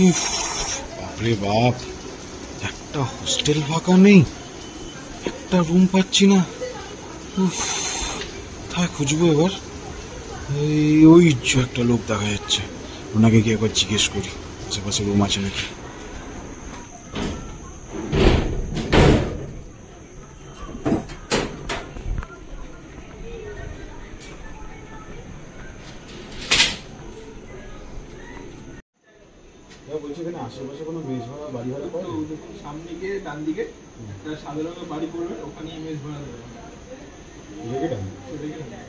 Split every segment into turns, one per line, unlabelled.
উফ, বাপরে বাপ, একটা হোস্টেল ফাঁকা নেই, একটা রুম পাচ্ছি না। উফ, কোথায় খুঁজবো এবার? ওই যে একটা লোক দেখা যাচ্ছে, ওনাকে কি একবার জিজ্ঞেস করি আশেপাশে রুম আছে নাকি। বলছি এখানে আশেপাশে কোনো মেস ভাড়া বাড়ি ভাড়া পাওয়া যায়?
সামনে গিয়ে ডান দিকে একটা সাদা রঙের বাড়ি পড়বে, ওখানে মেস ভাড়া দেবে।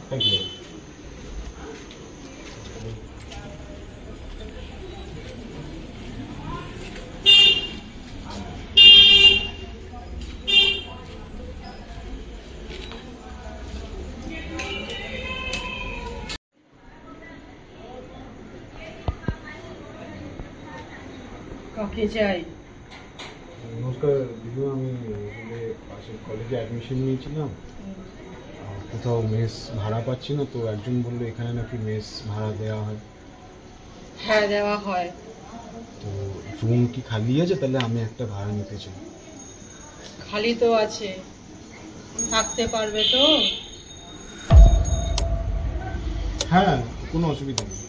Thank you.
কাকে চাই?
নমস্কার দিদিমা, আমি আসলে পাশের কলেজে অ্যাডমিশন নিয়েছিলাম, কোথাও মেস ভাড়া পাচ্ছি না, তো একজন বললো এখানে নাকি মেস ভাড়া দেওয়া হয়।
হ্যাঁ, দেওয়া হয়।
তো রুম কি খালি আছে? তাহলে আমি একটা ভাড়া নিতে চাই।
খালি তো আছে, থাকতে পারবে তো?
হ্যাঁ, কোনো অসুবিধা নেই।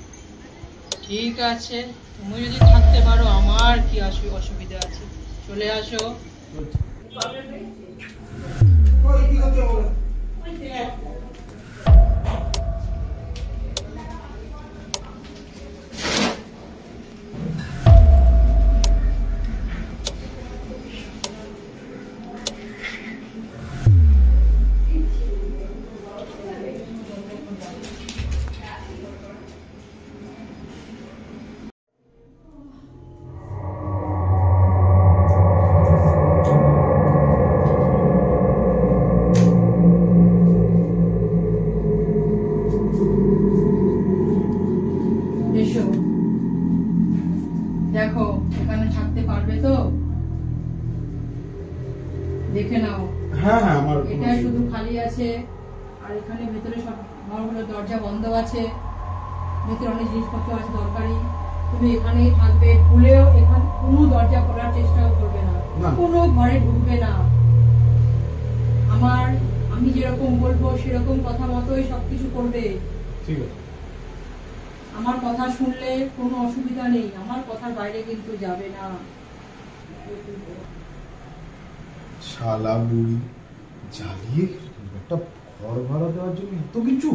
ঠিক আছে, তুমি যদি থাকতে পারো আমার কি অসুবিধা আছে, চলে আসো। এসো, দেখো এখানে থাকতে পারবে তো? দেখে নাও।
হ্যাঁ হ্যাঁ, আমার
এটা শুধু খালি আছে, আর এখানে ভেতরে সব ঘরগুলো দরজা বন্ধ আছে, ভেতরে অনেক জিনিসপত্র আছে দরকারি। তুমি এখানেই থাকবে, ভুলেও এখানে কোনো দরজা খোলার চেষ্টাও করবে না, কোনো ঘরে ঢুকবে না। আমি যেরকম বলবো সেরকম কথা মতোই সবকিছু করবে।
ঠিক আছে।
আমার কথা শুনলে কোনো অসুবিধা নেই, আমার কথার বাইরে কিন্তু যাবে না।
শালা বুড়ি জ্বালিয়ে একটা ঘর ভাড়া দেওয়ার জন্য এত কিছু।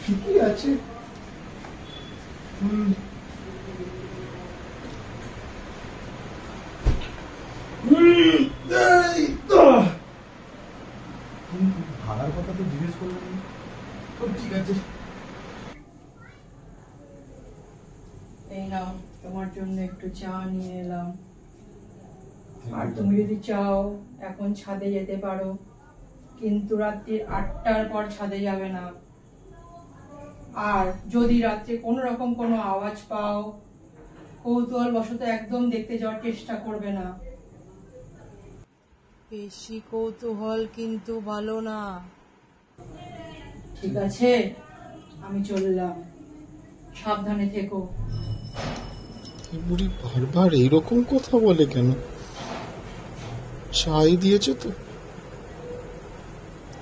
ঠিকই আছে। ভাড়ার কথা তো জিজ্ঞেস করলাম না। ঠিক আছে।
এই নাও, তোমার জন্য একটু চা নিয়ে এলাম। আর তুমি যদি চাও এখন ছাদে যেতে পারো, কিন্তু রাত্রি 8টার পর ছাদে যাবে না। আর যদি রাত্রে কোনো রকম কোনো আওয়াজ পাও, কৌতূহল বশত একদম দেখতে যাওয়ার চেষ্টা করবে না। বেশি কৌতূহল কিন্তু ভালো না। ঠিক আছে, আমি চললাম, সাবধানে থেকো।
বুড়ি বারবার এইরকম কথা বলে কেন? চাই দিয়েছে তো?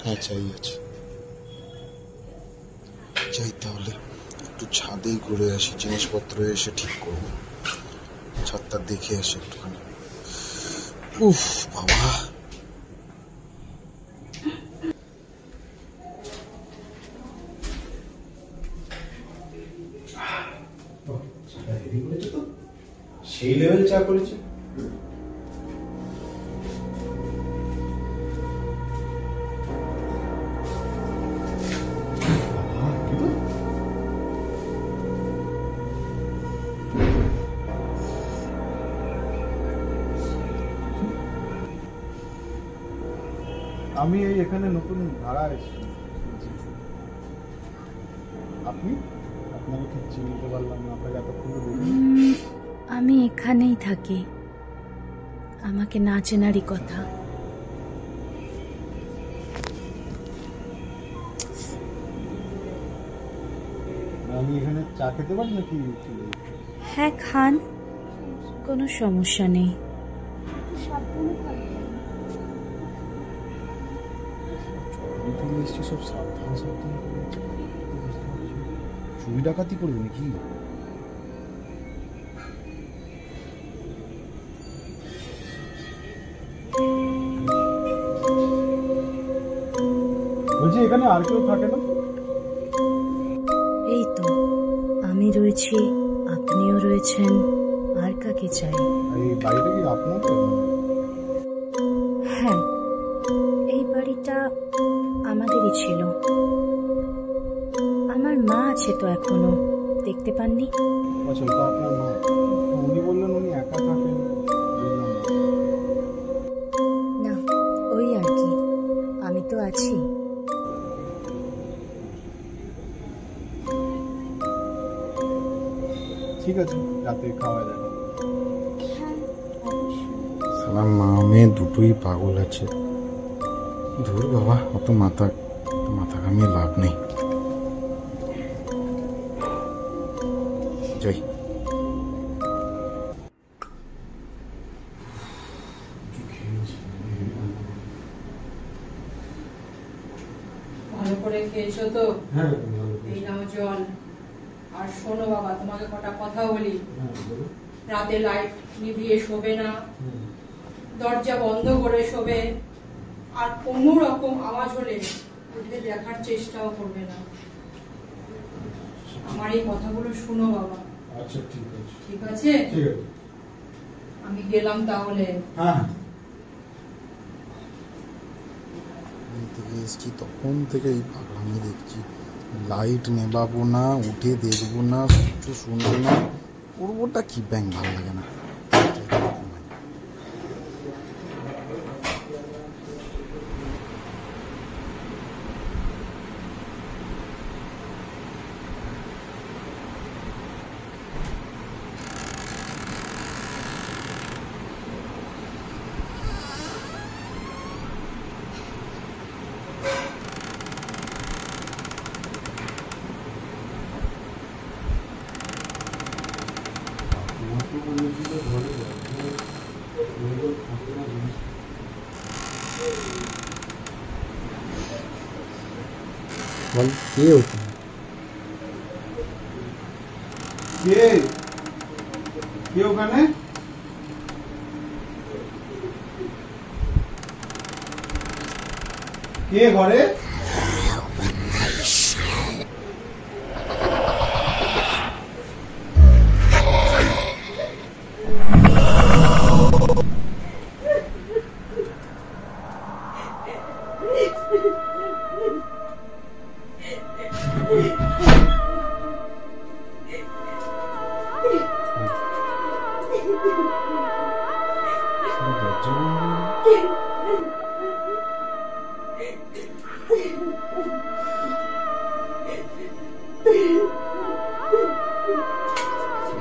হ্যাঁ, চাই আছে। চাই, তাহলে একটু ছাদেই ঘুরে আসি, জিনিসপত্র এসে ঠিক করবো, ছাদটা দেখে আসি একটুখানি। উফ বাবা, সেই লেভেল চা করেছে। আমি এই এখানে নতুন ভাড়া এসেছি। আপনি? আপনাকে ঠিক চিনতে পারলাম না, আপনাকে এতক্ষণ দেখিনি।
আমি এখানেই থাকি, আমাকে না চেনারই কথা।
আমি এখানে চা খেতে পারি নাকি?
হ্যাঁ খান, কোনো সমস্যা নেই।
সব সাবধান সাবধান চুরি ডাকাতি করবে নাকি? বলছি এখানে আর কেউ থাকে না?
এই তো আমি রয়েছি, আপনিও রয়েছেন, আর কাকে চাই?
এই বাড়িটা কি আপনাদের?
হ্যাঁ, এই বাড়িটা আমাদেরই ছিল। আমার মা আছে তো এখনো, দেখতে পাননি?
আচ্ছা, ওটা আপনার মা। উনি বললেন উনি একা থাকেন।
না, ওই আর কি, আমি তো আছি।
ঠিক আছে, রাতে খাওয়া যাবে। সালা মা মেয়ে দুটোই পাগল আছে। ধুর বাবা, অত মাথা ঘামিয়ে লাভ নেই। যাই।
ভালো করে খেয়েছো তো?
হ্যাঁ,
এই নাও জল। আর শোনো বাবা, তোমাকে কটা কথা বলি। রাতে লাইট নিভিয়ে শোবে না, দরজা বন্ধ করে শোবে, আর কোনো রকম আওয়াজ হলে উঠে দেখার চেষ্টাও করবে না। আমার এই কথাগুলো শুনো বাবা।
আচ্ছা, ঠিক আছে।
ঠিক আছে?
ঠিক আছে,
আমি গেলাম তাহলে।
হ্যাঁ। থেকে এসছি তখন থেকে এই পাগলামি দেখছি। লাইট নেবাবো না, উঠে দেখবো না, কিছু শুনবো না, করবোটা কি? ব্যাং ভালো লাগে না। বল, কে ওখানে? কে ওখানে? কে ঘরে?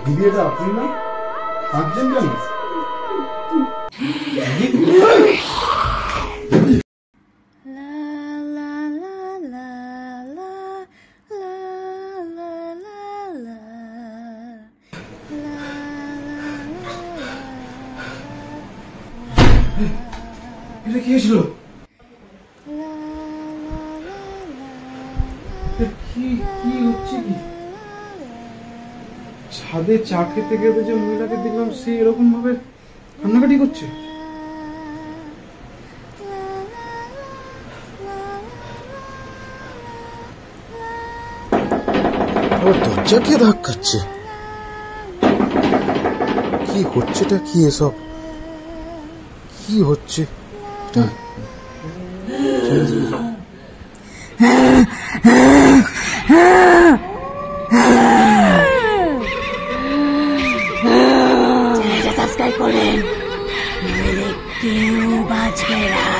দিদি, এটা আপনি না? কাঁদছেন কেন? এটা কি হয়েছিল? কি হচ্ছে কি? ছাদে চা খেতে খেতে যে মহিলাকে দেখলাম, সে এরকম ভাবে কান্নাকাটি করছে। দরজা কে ধাক্কাচ্ছে? কি হচ্ছেটা কি এসব? কি হচ্ছে?
সাবস্ক্রাইব করবেন, কেউ বাঁচবে না।